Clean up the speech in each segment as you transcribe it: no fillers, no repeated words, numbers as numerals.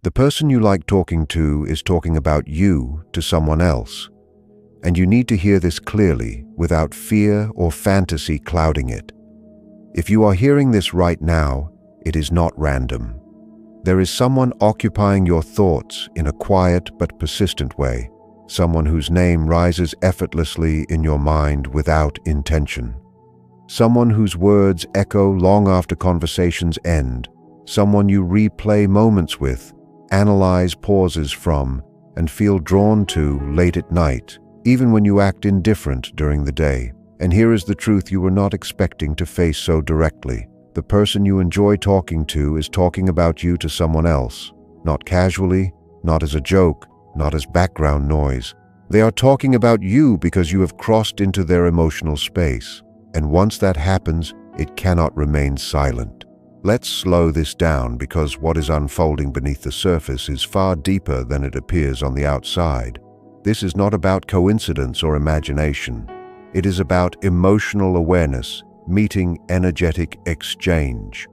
The person you like talking to is talking about you to someone else, and you need to hear this clearly without fear or fantasy clouding it. If you are hearing this right now, it is not random. There is someone occupying your thoughts in a quiet but persistent way, someone whose name rises effortlessly in your mind without intention. Someone whose words echo long after conversations end, someone you replay moments with, analyze pauses from, and feel drawn to late at night, even when you act indifferent during the day. And here is the truth you were not expecting to face so directly. The person you enjoy talking to is talking about you to someone else, not casually, not as a joke, not as background noise. They are talking about you because you have crossed into their emotional space. And once that happens, it cannot remain silent. Let's slow this down because what is unfolding beneath the surface is far deeper than it appears on the outside. This is not about coincidence or imagination. It is about emotional awareness, meeting energetic exchange.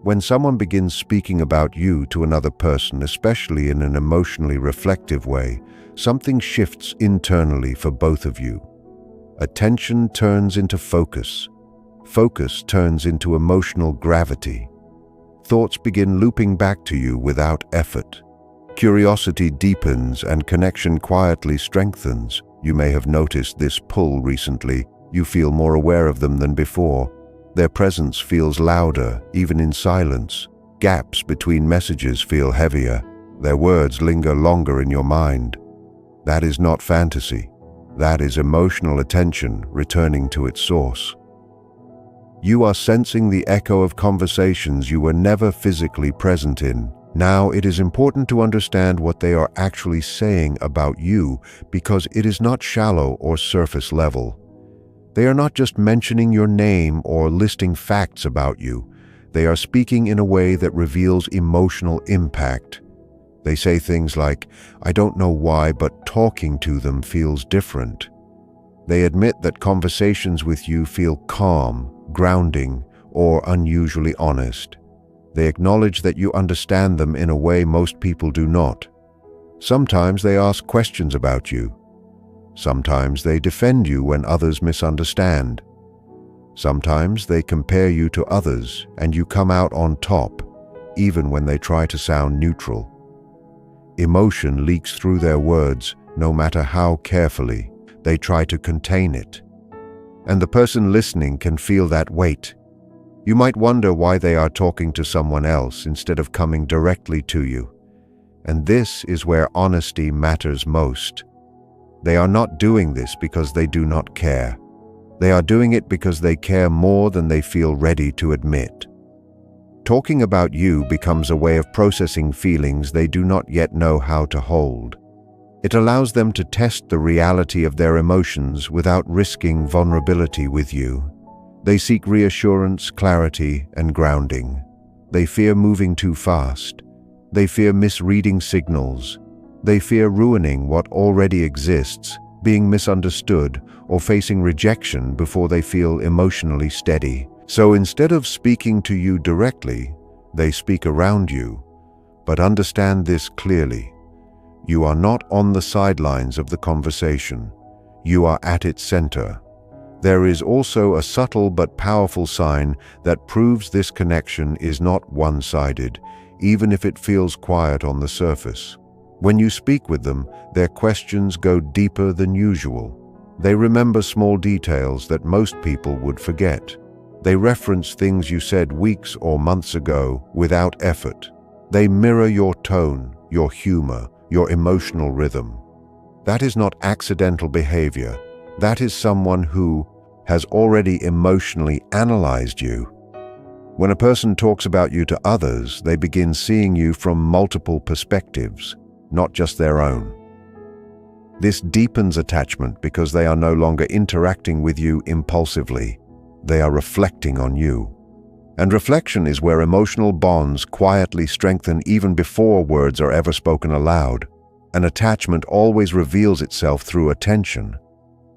When someone begins speaking about you to another person, especially in an emotionally reflective way, something shifts internally for both of you. Attention turns into focus. Focus turns into emotional gravity. Thoughts begin looping back to you without effort. Curiosity deepens and connection quietly strengthens. You may have noticed this pull recently. You feel more aware of them than before. Their presence feels louder, even in silence. Gaps between messages feel heavier. Their words linger longer in your mind. That is not fantasy. That is emotional attention returning to its source. You are sensing the echo of conversations you were never physically present in. Now it is important to understand what they are actually saying about you, because it is not shallow or surface level. They are not just mentioning your name or listing facts about you. They are speaking in a way that reveals emotional impact. They say things like, "I don't know why, but talking to them feels different." They admit that conversations with you feel calm, grounding, or unusually honest. They acknowledge that you understand them in a way most people do not. Sometimes they ask questions about you. Sometimes they defend you when others misunderstand. Sometimes they compare you to others and you come out on top, even when they try to sound neutral. Emotion leaks through their words, no matter how carefully they try to contain it. And the person listening can feel that weight. You might wonder why they are talking to someone else instead of coming directly to you. And this is where honesty matters most. They are not doing this because they do not care. They are doing it because they care more than they feel ready to admit. Talking about you becomes a way of processing feelings they do not yet know how to hold. It allows them to test the reality of their emotions without risking vulnerability with you. They seek reassurance, clarity, and grounding. They fear moving too fast. They fear misreading signals. They fear ruining what already exists, being misunderstood, or facing rejection before they feel emotionally steady. So instead of speaking to you directly, they speak around you. But understand this clearly. You are not on the sidelines of the conversation. You are at its center. There is also a subtle but powerful sign that proves this connection is not one-sided, even if it feels quiet on the surface. When you speak with them, their questions go deeper than usual. They remember small details that most people would forget. They reference things you said weeks or months ago without effort. They mirror your tone, your humor, your emotional rhythm. That is not accidental behavior. That is someone who has already emotionally analyzed you. When a person talks about you to others, they begin seeing you from multiple perspectives, not just their own. This deepens attachment because they are no longer interacting with you impulsively. They are reflecting on you. And reflection is where emotional bonds quietly strengthen even before words are ever spoken aloud. An attachment always reveals itself through attention.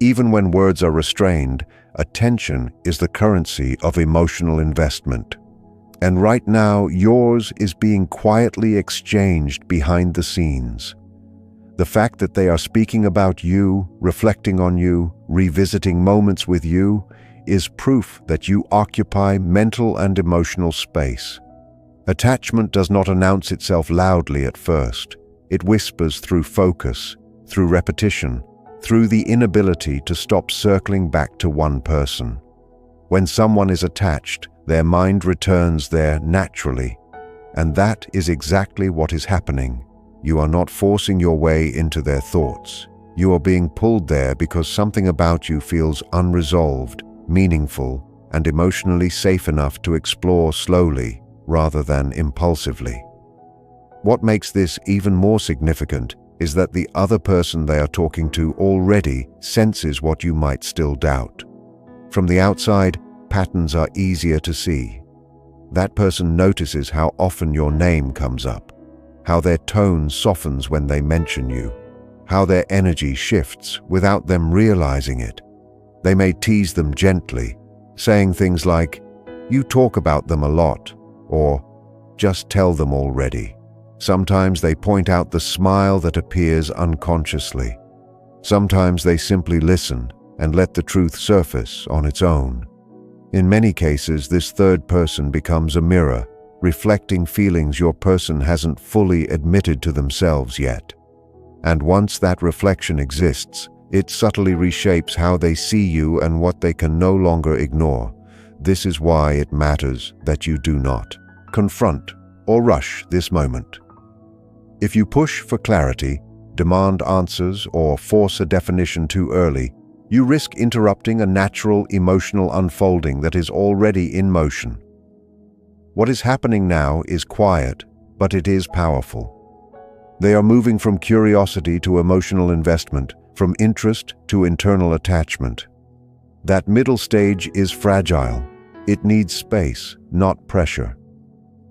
Even when words are restrained, attention is the currency of emotional investment. And right now, yours is being quietly exchanged behind the scenes. The fact that they are speaking about you, reflecting on you, revisiting moments with you, is proof that you occupy mental and emotional space. Attachment does not announce itself loudly at first. It whispers through focus, through repetition, through the inability to stop circling back to one person. When someone is attached, their mind returns there naturally. And that is exactly what is happening. You are not forcing your way into their thoughts. You are being pulled there because something about you feels unresolved, meaningful, and emotionally safe enough to explore slowly rather than impulsively. What makes this even more significant is that the other person they are talking to already senses what you might still doubt. From the outside, patterns are easier to see. That person notices how often your name comes up, how their tone softens when they mention you, how their energy shifts without them realizing it. They may tease them gently, saying things like, "You talk about them a lot," or "Just tell them already." Sometimes they point out the smile that appears unconsciously. Sometimes they simply listen and let the truth surface on its own. In many cases, this third person becomes a mirror, reflecting feelings your person hasn't fully admitted to themselves yet. And once that reflection exists, it subtly reshapes how they see you and what they can no longer ignore. This is why it matters that you do not confront or rush this moment. If you push for clarity, demand answers, or force a definition too early, you risk interrupting a natural emotional unfolding that is already in motion. What is happening now is quiet, but it is powerful. They are moving from curiosity to emotional investment, from interest to internal attachment. That middle stage is fragile. It needs space, not pressure.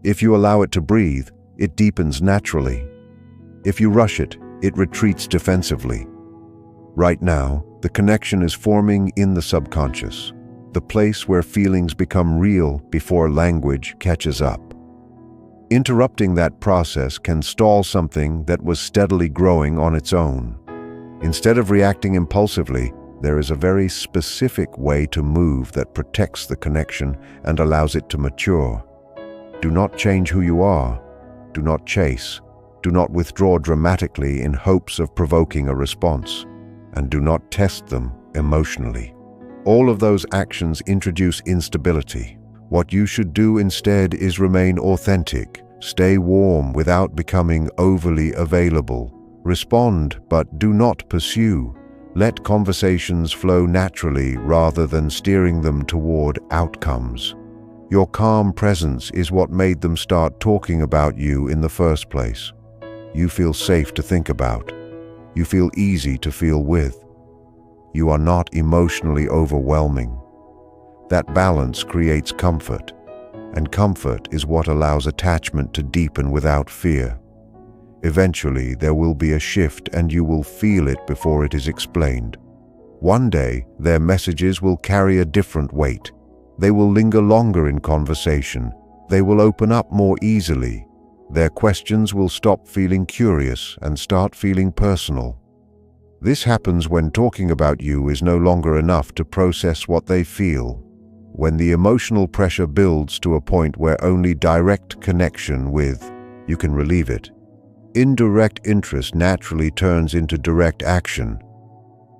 If you allow it to breathe, it deepens naturally. If you rush it, it retreats defensively. Right now, the connection is forming in the subconscious, the place where feelings become real before language catches up. Interrupting that process can stall something that was steadily growing on its own. Instead of reacting impulsively, there is a very specific way to move that protects the connection and allows it to mature. Do not change who you are. Do not chase. Do not withdraw dramatically in hopes of provoking a response. And do not test them emotionally. All of those actions introduce instability. What you should do instead is remain authentic, stay warm without becoming overly available. Respond, but do not pursue. Let conversations flow naturally rather than steering them toward outcomes. Your calm presence is what made them start talking about you in the first place. You feel safe to think about. You feel easy to feel with. You are not emotionally overwhelming. That balance creates comfort, and comfort is what allows attachment to deepen without fear. Eventually, there will be a shift and you will feel it before it is explained. One day, their messages will carry a different weight. They will linger longer in conversation. They will open up more easily. Their questions will stop feeling curious and start feeling personal. This happens when talking about you is no longer enough to process what they feel. When the emotional pressure builds to a point where only direct connection with you can relieve it. Indirect interest naturally turns into direct action.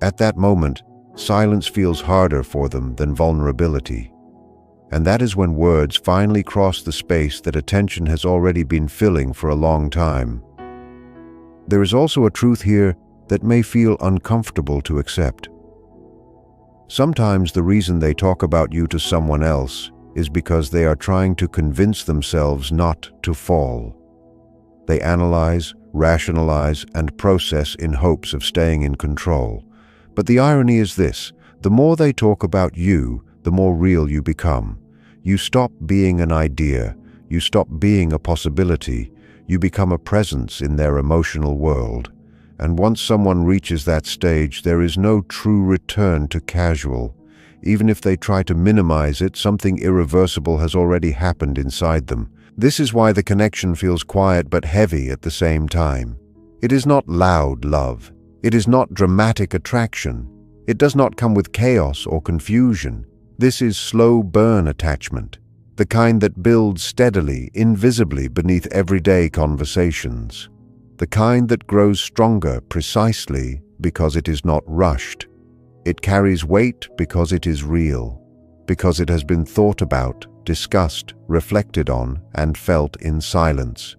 At that moment, silence feels harder for them than vulnerability. And that is when words finally cross the space that attention has already been filling for a long time. There is also a truth here that may feel uncomfortable to accept. Sometimes the reason they talk about you to someone else is because they are trying to convince themselves not to fall. They analyze, rationalize, and process in hopes of staying in control. But the irony is this: the more they talk about you, the more real you become. You stop being an idea, you stop being a possibility, you become a presence in their emotional world. And once someone reaches that stage, there is no true return to casual. Even if they try to minimize it, something irreversible has already happened inside them. This is why the connection feels quiet but heavy at the same time. It is not loud love. It is not dramatic attraction. It does not come with chaos or confusion. This is slow burn attachment, the kind that builds steadily, invisibly beneath everyday conversations. The kind that grows stronger precisely because it is not rushed. It carries weight because it is real, because it has been thought about, discussed, reflected on, and felt in silence.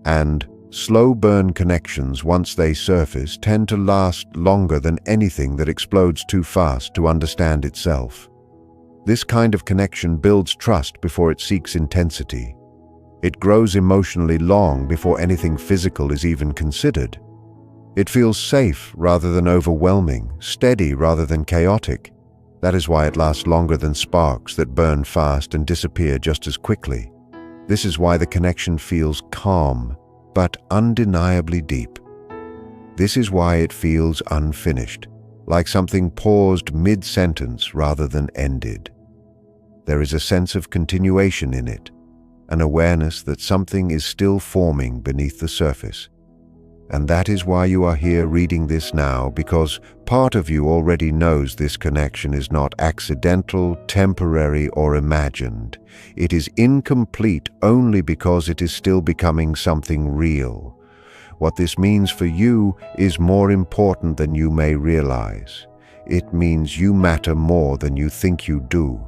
And slow burn connections, once they surface, tend to last longer than anything that explodes too fast to understand itself. This kind of connection builds trust before it seeks intensity. It grows emotionally long before anything physical is even considered. It feels safe rather than overwhelming, steady rather than chaotic. That is why it lasts longer than sparks that burn fast and disappear just as quickly. This is why the connection feels calm, but undeniably deep. This is why it feels unfinished, like something paused mid-sentence rather than ended. There is a sense of continuation in it, an awareness that something is still forming beneath the surface. And that is why you are here reading this now, because part of you already knows this connection is not accidental, temporary, or imagined. It is incomplete only because it is still becoming something real. What this means for you is more important than you may realize. It means you matter more than you think you do.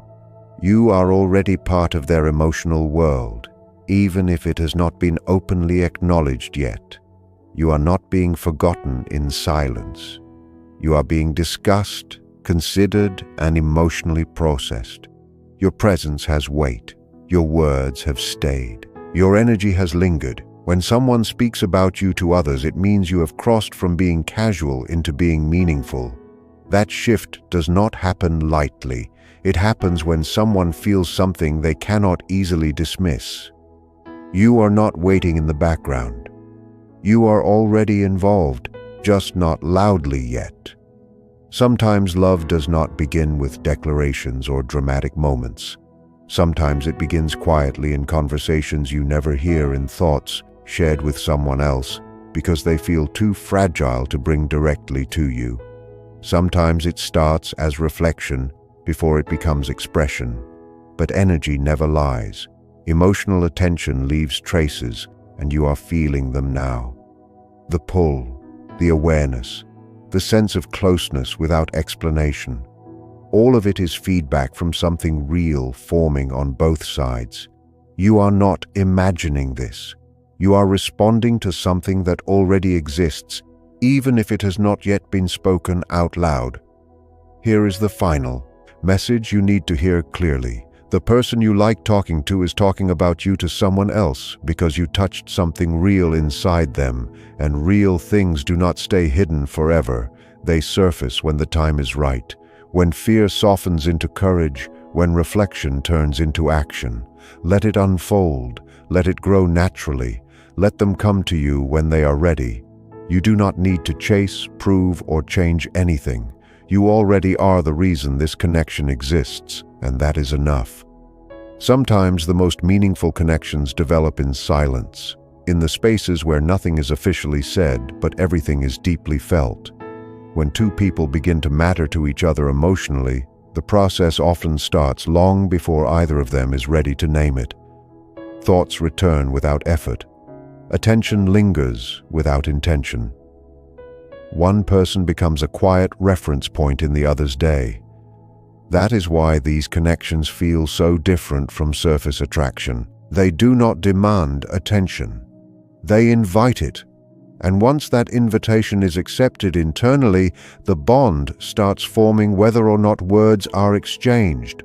You are already part of their emotional world, even if it has not been openly acknowledged yet. You are not being forgotten in silence. You are being discussed, considered, and emotionally processed. Your presence has weight. Your words have stayed. Your energy has lingered. When someone speaks about you to others, it means you have crossed from being casual into being meaningful. That shift does not happen lightly. It happens when someone feels something they cannot easily dismiss. You are not waiting in the background. You are already involved, just not loudly yet. Sometimes love does not begin with declarations or dramatic moments. Sometimes it begins quietly in conversations you never hear, in thoughts shared with someone else because they feel too fragile to bring directly to you. Sometimes it starts as reflection before it becomes expression. But energy never lies. Emotional attention leaves traces, and you are feeling them now. The pull, the awareness, the sense of closeness without explanation. All of it is feedback from something real forming on both sides. You are not imagining this. You are responding to something that already exists, even if it has not yet been spoken out loud. Here is the final message you need to hear clearly. The person you like talking to is talking about you to someone else because you touched something real inside them, and real things do not stay hidden forever. They surface when the time is right, when fear softens into courage, when reflection turns into action. Let it unfold. Let it grow naturally. Let them come to you when they are ready. You do not need to chase, prove, or change anything. You already are the reason this connection exists, and that is enough. Sometimes the most meaningful connections develop in silence, in the spaces where nothing is officially said, but everything is deeply felt. When two people begin to matter to each other emotionally, the process often starts long before either of them is ready to name it. Thoughts return without effort. Attention lingers without intention. One person becomes a quiet reference point in the other's day. That is why these connections feel so different from surface attraction. They do not demand attention. They invite it. And once that invitation is accepted internally, the bond starts forming whether or not words are exchanged.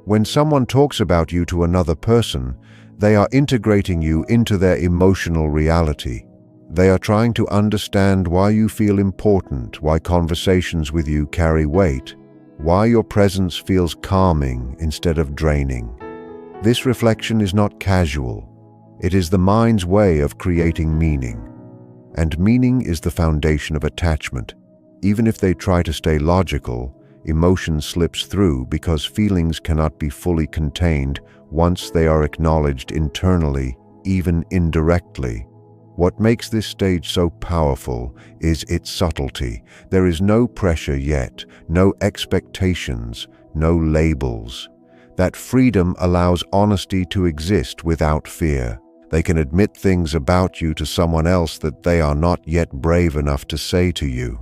When someone talks about you to another person, they are integrating you into their emotional reality. They are trying to understand why you feel important, why conversations with you carry weight, why your presence feels calming instead of draining. This reflection is not casual. It is the mind's way of creating meaning. And meaning is the foundation of attachment. Even if they try to stay logical, emotion slips through because feelings cannot be fully contained once they are acknowledged internally, even indirectly. What makes this stage so powerful is its subtlety. There is no pressure yet, no expectations, no labels. That freedom allows honesty to exist without fear. They can admit things about you to someone else that they are not yet brave enough to say to you.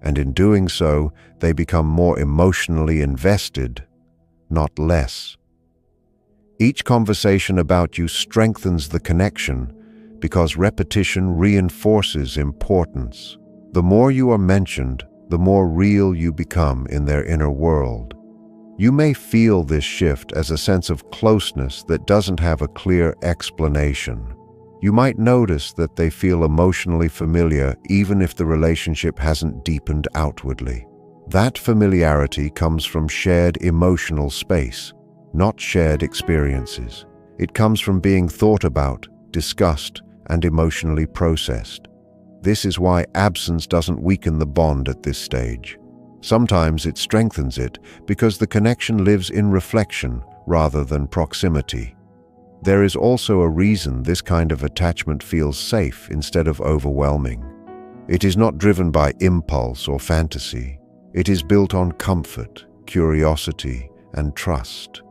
And in doing so, they become more emotionally invested, not less. Each conversation about you strengthens the connection because repetition reinforces importance. The more you are mentioned, the more real you become in their inner world. You may feel this shift as a sense of closeness that doesn't have a clear explanation. You might notice that they feel emotionally familiar even if the relationship hasn't deepened outwardly. That familiarity comes from shared emotional space, not shared experiences. It comes from being thought about, discussed, and emotionally processed. This is why absence doesn't weaken the bond at this stage. Sometimes it strengthens it because the connection lives in reflection rather than proximity. There is also a reason this kind of attachment feels safe instead of overwhelming. It is not driven by impulse or fantasy. It is built on comfort, curiosity, and trust.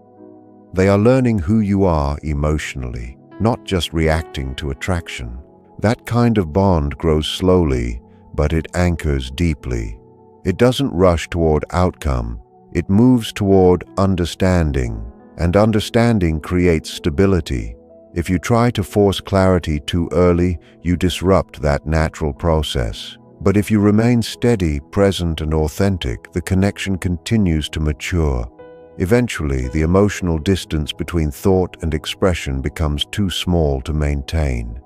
They are learning who you are emotionally, not just reacting to attraction. That kind of bond grows slowly, but it anchors deeply. It doesn't rush toward outcome. It moves toward understanding, and understanding creates stability. If you try to force clarity too early, you disrupt that natural process. But if you remain steady, present, and authentic, the connection continues to mature. Eventually, the emotional distance between thought and expression becomes too small to maintain.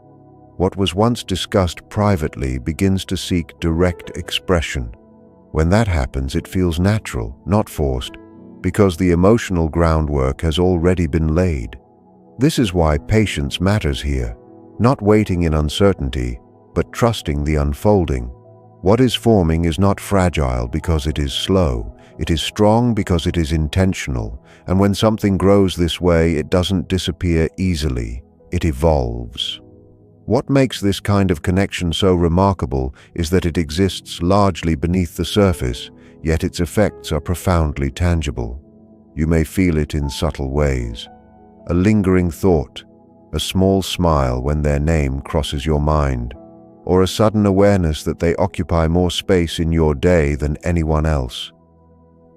What was once discussed privately begins to seek direct expression. When that happens, it feels natural, not forced, because the emotional groundwork has already been laid. This is why patience matters here, not waiting in uncertainty, but trusting the unfolding. What is forming is not fragile because it is slow. It is strong because it is intentional, and when something grows this way, it doesn't disappear easily. It evolves. What makes this kind of connection so remarkable is that it exists largely beneath the surface, yet its effects are profoundly tangible. You may feel it in subtle ways. A lingering thought, a small smile when their name crosses your mind, or a sudden awareness that they occupy more space in your day than anyone else.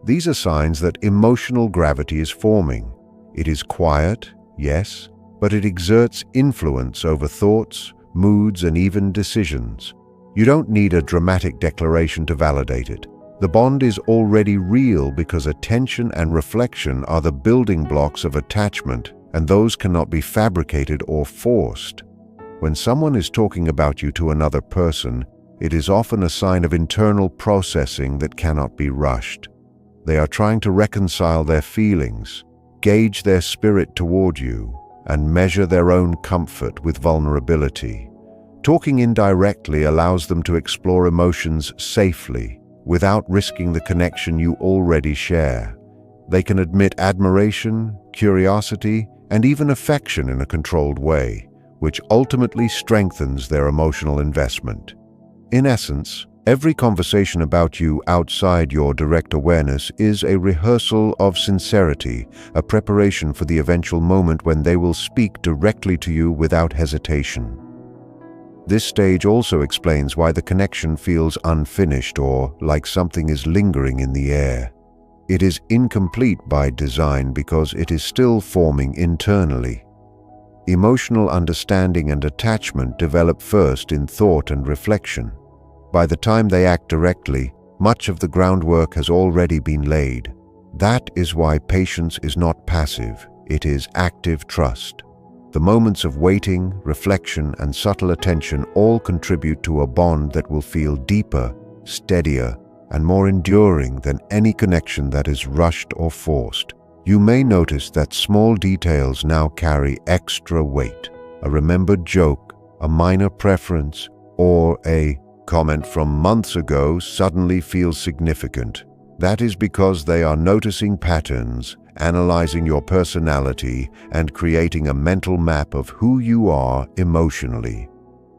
These are signs that emotional gravity is forming. It is quiet, yes, but it exerts influence over thoughts, moods, and even decisions. You don't need a dramatic declaration to validate it. The bond is already real because attention and reflection are the building blocks of attachment, and those cannot be fabricated or forced. When someone is talking about you to another person, it is often a sign of internal processing that cannot be rushed. They are trying to reconcile their feelings, gauge their spirit toward you, and measure their own comfort with vulnerability. Talking indirectly allows them to explore emotions safely, without risking the connection you already share. They can admit admiration, curiosity, and even affection in a controlled way, which ultimately strengthens their emotional investment. In essence, every conversation about you outside your direct awareness is a rehearsal of sincerity, a preparation for the eventual moment when they will speak directly to you without hesitation. This stage also explains why the connection feels unfinished or like something is lingering in the air. It is incomplete by design because it is still forming internally. Emotional understanding and attachment develop first in thought and reflection. By the time they act directly, much of the groundwork has already been laid. That is why patience is not passive, it is active trust. The moments of waiting, reflection, and subtle attention all contribute to a bond that will feel deeper, steadier, and more enduring than any connection that is rushed or forced. You may notice that small details now carry extra weight. A remembered joke, a minor preference, or a comment from months ago suddenly feels significant. That is because they are noticing patterns, analyzing your personality, and creating a mental map of who you are emotionally.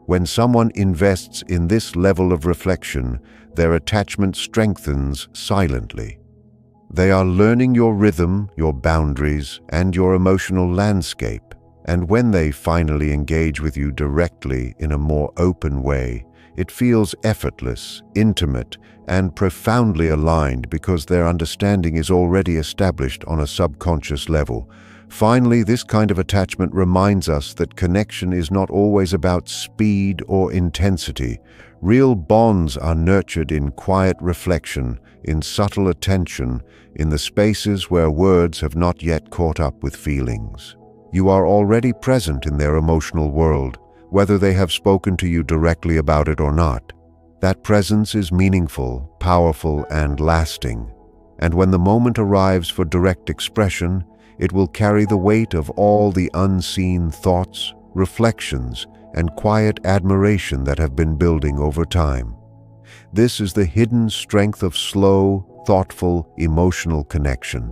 When someone invests in this level of reflection, their attachment strengthens silently. They are learning your rhythm, your boundaries, and your emotional landscape. And when they finally engage with you directly in a more open way, it feels effortless, intimate, and profoundly aligned because their understanding is already established on a subconscious level. Finally, this kind of attachment reminds us that connection is not always about speed or intensity. Real bonds are nurtured in quiet reflection, in subtle attention, in the spaces where words have not yet caught up with feelings. You are already present in their emotional world, whether they have spoken to you directly about it or not. That presence is meaningful, powerful, and lasting. And when the moment arrives for direct expression, it will carry the weight of all the unseen thoughts, reflections, and quiet admiration that have been building over time. This is the hidden strength of slow, thoughtful, emotional connection.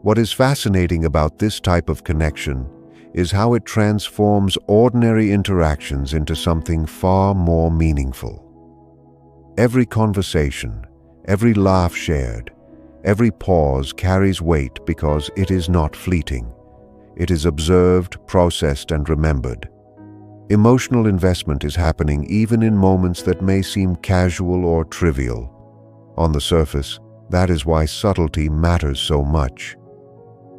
What is fascinating about this type of connection is how it transforms ordinary interactions into something far more meaningful. Every conversation, every laugh shared, every pause carries weight because it is not fleeting. It is observed, processed, and remembered. Emotional investment is happening even in moments that may seem casual or trivial. On the surface, that is why subtlety matters so much.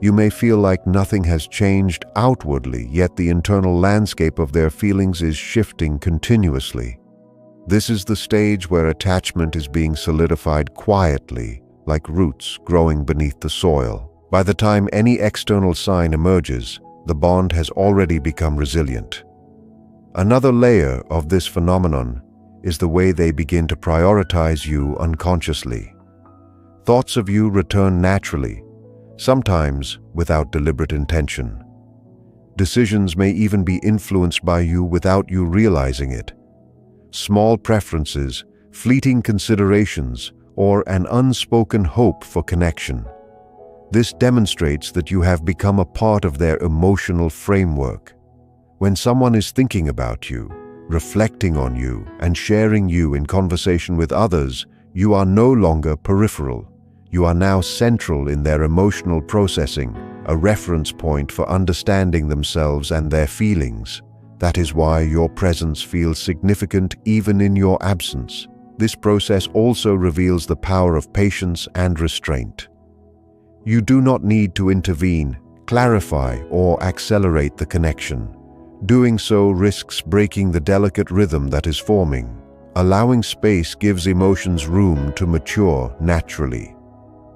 You may feel like nothing has changed outwardly, yet the internal landscape of their feelings is shifting continuously. This is the stage where attachment is being solidified quietly, like roots growing beneath the soil. By the time any external sign emerges, the bond has already become resilient. Another layer of this phenomenon is the way they begin to prioritize you unconsciously. Thoughts of you return naturally, sometimes without deliberate intention. Decisions may even be influenced by you without you realizing it. Small preferences, fleeting considerations, or an unspoken hope for connection. This demonstrates that you have become a part of their emotional framework. When someone is thinking about you, reflecting on you, and sharing you in conversation with others, you are no longer peripheral. You are now central in their emotional processing, a reference point for understanding themselves and their feelings. That is why your presence feels significant even in your absence. This process also reveals the power of patience and restraint. You do not need to intervene, clarify, or accelerate the connection. Doing so risks breaking the delicate rhythm that is forming. Allowing space gives emotions room to mature naturally.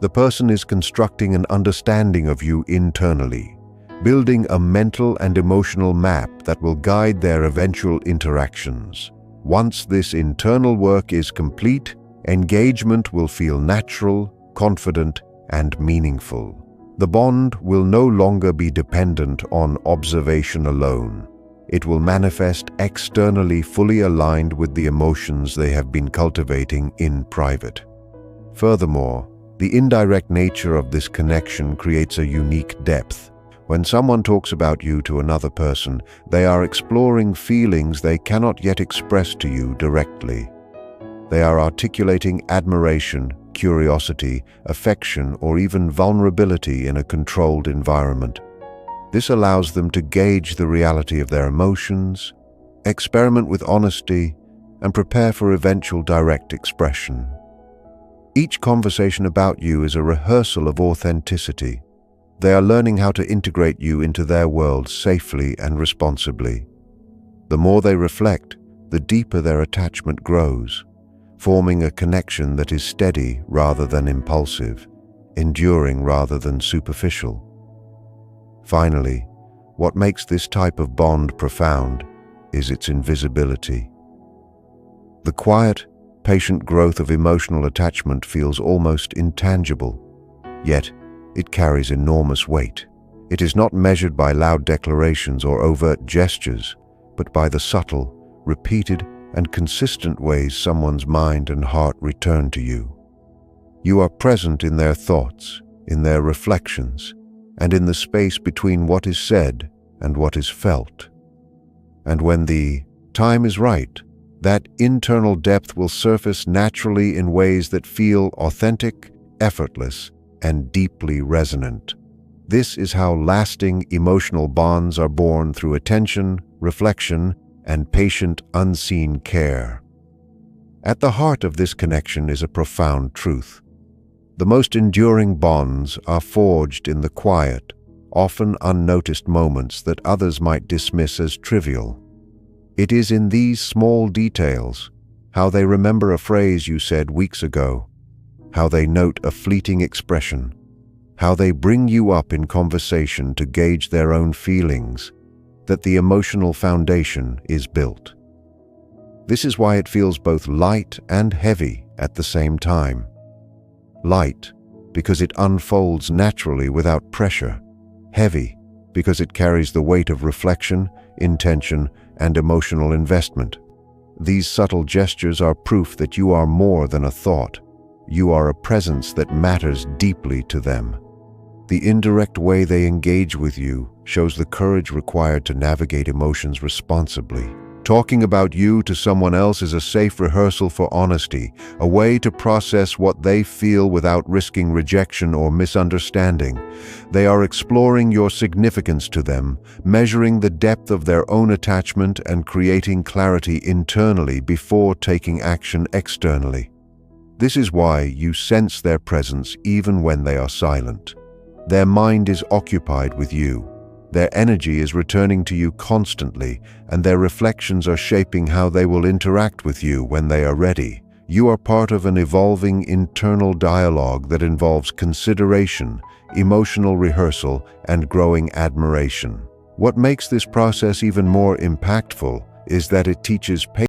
The person is constructing an understanding of you internally, building a mental and emotional map that will guide their eventual interactions. Once this internal work is complete, engagement will feel natural, confident, and meaningful. The bond will no longer be dependent on observation alone. It will manifest externally, fully aligned with the emotions they have been cultivating in private. Furthermore, the indirect nature of this connection creates a unique depth. When someone talks about you to another person, they are exploring feelings they cannot yet express to you directly. They are articulating admiration, curiosity, affection, or even vulnerability in a controlled environment. This allows them to gauge the reality of their emotions, experiment with honesty, and prepare for eventual direct expression. Each conversation about you is a rehearsal of authenticity. They are learning how to integrate you into their world safely and responsibly. The more they reflect, the deeper their attachment grows, forming a connection that is steady rather than impulsive, enduring rather than superficial. Finally, what makes this type of bond profound is its invisibility. The quiet, patient growth of emotional attachment feels almost intangible, yet it carries enormous weight. It is not measured by loud declarations or overt gestures, but by the subtle, repeated, and consistent ways someone's mind and heart return to you. You are present in their thoughts, in their reflections, and in the space between what is said and what is felt. And when the time is right, that internal depth will surface naturally in ways that feel authentic, effortless, and deeply resonant. This is how lasting emotional bonds are born through attention, reflection, and patient, unseen care. At the heart of this connection is a profound truth. The most enduring bonds are forged in the quiet, often unnoticed moments that others might dismiss as trivial. It is in these small details, how they remember a phrase you said weeks ago, how they note a fleeting expression, how they bring you up in conversation to gauge their own feelings, that the emotional foundation is built. This is why it feels both light and heavy at the same time. Light, because it unfolds naturally without pressure. Heavy, because it carries the weight of reflection, intention, and emotional investment. These subtle gestures are proof that you are more than a thought. You are a presence that matters deeply to them. The indirect way they engage with you shows the courage required to navigate emotions responsibly. Talking about you to someone else is a safe rehearsal for honesty, a way to process what they feel without risking rejection or misunderstanding. They are exploring your significance to them, measuring the depth of their own attachment and creating clarity internally before taking action externally. This is why you sense their presence even when they are silent. Their mind is occupied with you. Their energy is returning to you constantly, and their reflections are shaping how they will interact with you when they are ready. You are part of an evolving internal dialogue that involves consideration, emotional rehearsal, and growing admiration. What makes this process even more impactful is that it teaches patience.